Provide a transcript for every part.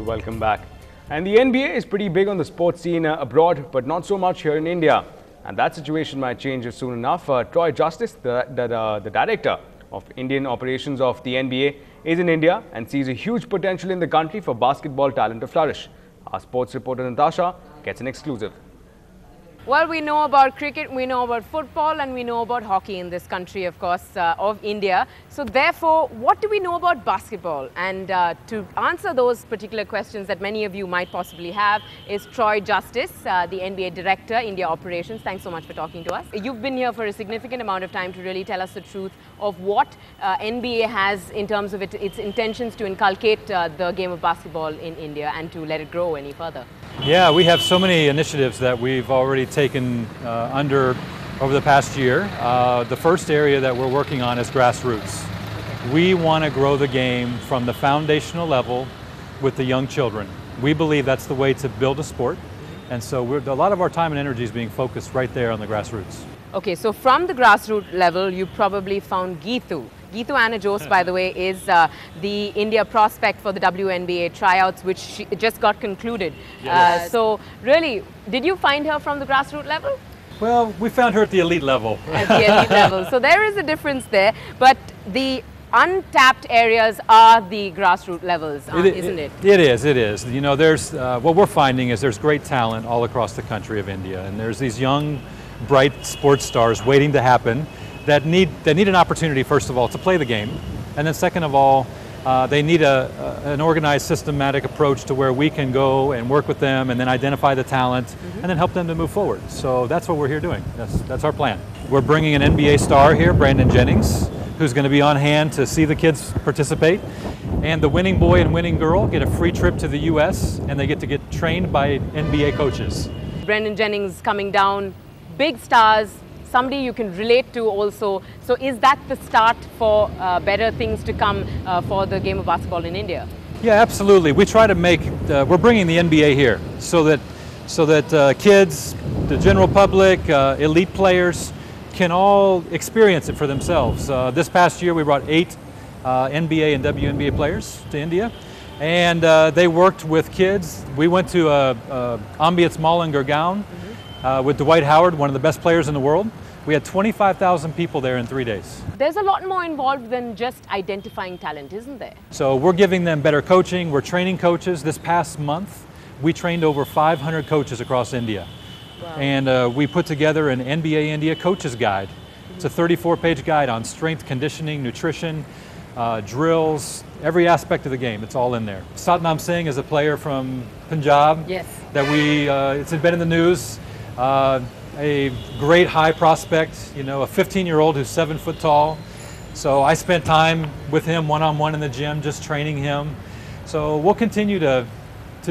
Well, welcome back. And the NBA is pretty big on the sports scene abroad, but not so much here in India. And that situation might change soon enough. Troy Justice, the director of Indian operations of the NBA, is in India and sees a huge potential in the country for basketball talent to flourish. Our sports reporter Natasha gets an exclusive. Well, we know about cricket, we know about football, and we know about hockey in this country, of course, of India. So therefore, what do we know about basketball? And to answer those particular questions that many of you might possibly have is Troy Justice, the NBA Director, India Operations. Thanks so much for talking to us. You've been here for a significant amount of time to really tell us the truth of what NBA has in terms of its intentions to inculcate the game of basketball in India and to let it grow any further. Yeah, we have so many initiatives that we've already taken over the past year. The first area that we're working on is grassroots. We want to grow the game from the foundational level with the young children. We believe that's the way to build a sport, and so a lot of our time and energy is being focused right there on the grassroots. Okay, so from the grassroots level, you probably found Geethu. Geethu Anna-Jose, by the way, is the India prospect for the WNBA tryouts, which just got concluded. Yes. So really, did you find her from the grassroots level? Well, we found her at the elite level. At the elite level. So there is a difference there, but the untapped areas are the grassroots levels, isn't it? It is. You know, there's what we're finding is there's great talent all across the country of India, and there's these young, bright sports stars waiting to happen that need an opportunity, first of all, to play the game, and then second of all, they need an organized, systematic approach to where we can go and work with them and then identify the talent and then help them to move forward. So that's what we're here doing. That's our plan. We're bringing an NBA star here, Brandon Jennings, who's going to be on hand to see the kids participate. And the winning boy and winning girl get a free trip to the US, and they get to get trained by NBA coaches. Brandon Jennings coming down, big stars, somebody you can relate to also. So is that the start for better things to come for the game of basketball in India? Yeah, absolutely. We try to we're bringing the NBA here so that kids, the general public, elite players can all experience it for themselves. This past year we brought 8 NBA and WNBA players to India, and they worked with kids. We went to Ambience Mall in Gurgaon with Dwight Howard, one of the best players in the world. We had 25,000 people there in 3 days. There's a lot more involved than just identifying talent, isn't there? So we're giving them better coaching. We're training coaches. This past month, we trained over 500 coaches across India. Wow. And we put together an NBA India coaches guide. It's a 34-page guide on strength, conditioning, nutrition, drills, every aspect of the game. It's all in there. Satnam Singh is a player from Punjab. Yes. That it's been in the news. A great high prospect, you know, a 15-year-old who's 7 foot tall. So I spent time with him one-on-one in the gym, just training him. So we'll continue to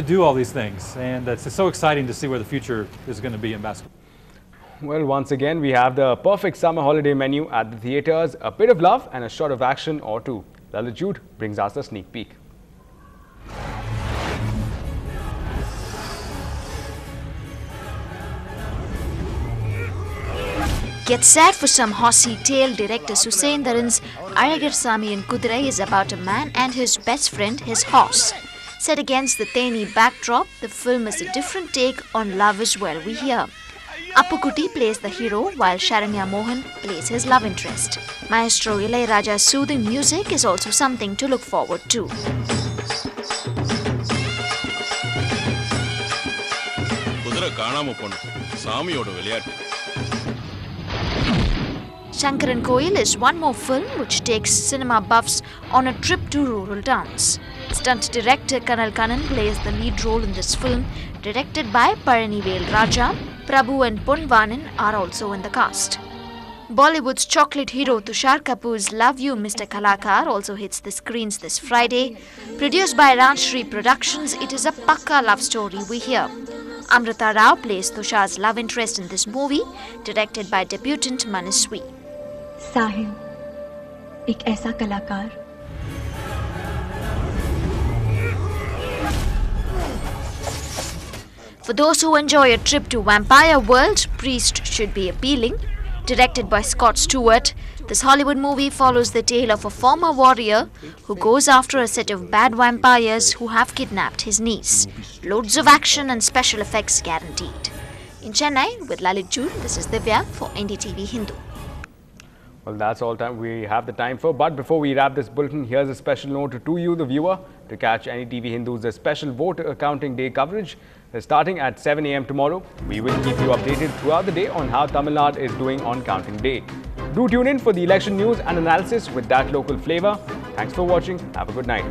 do all these things, and it's so exciting to see where the future is going to be in basketball. Well, once again, we have the perfect summer holiday menu at the theatres, a bit of love and a shot of action or two. Lalit Jude brings us a sneak peek. Get set for some horsey tale. Director Susendaran's Aragar Sami and Kudirai is about a man and his best friend, his horse. Set against the Theni backdrop, the film is a different take on love as well, we hear. Appukutti plays the hero while Sharanya Mohan plays his love interest. Maestro Ilaiyaraja's soothing music is also something to look forward to. Shankaran Koil is one more film which takes cinema buffs on a trip to rural towns. Stunt director Kanal Kannan plays the lead role in this film, directed by Paranivel Raja. Prabhu and Ponvanan are also in the cast. Bollywood's chocolate hero Tushar Kapoor's Love You Mr. Kalakar also hits the screens this Friday. Produced by Rajshri Productions, it is a pakka love story, we hear. Amrita Rao plays Tushar's love interest in this movie, directed by debutant Manaswi. साहिल एक ऐसा कलाकार For those who enjoy a trip to Vampire World, Priest should be appealing. Directed by Scott Stewart, This Hollywood movie follows the tale of a former warrior who goes after a set of bad vampires who have kidnapped his niece. Loads of action and special effects guaranteed. In Chennai, with Lalit June, this is Divya for NDTV Hindu. Well, that's all time we have the time for. But before we wrap this bulletin, here's a special note to you, the viewer, to catch NETV Hindu's special vote counting day coverage. Starting at 7 a.m. tomorrow, we will keep you updated throughout the day on how Tamil Nadu is doing on counting day. Do tune in for the election news and analysis with that local flavor. Thanks for watching. Have a good night.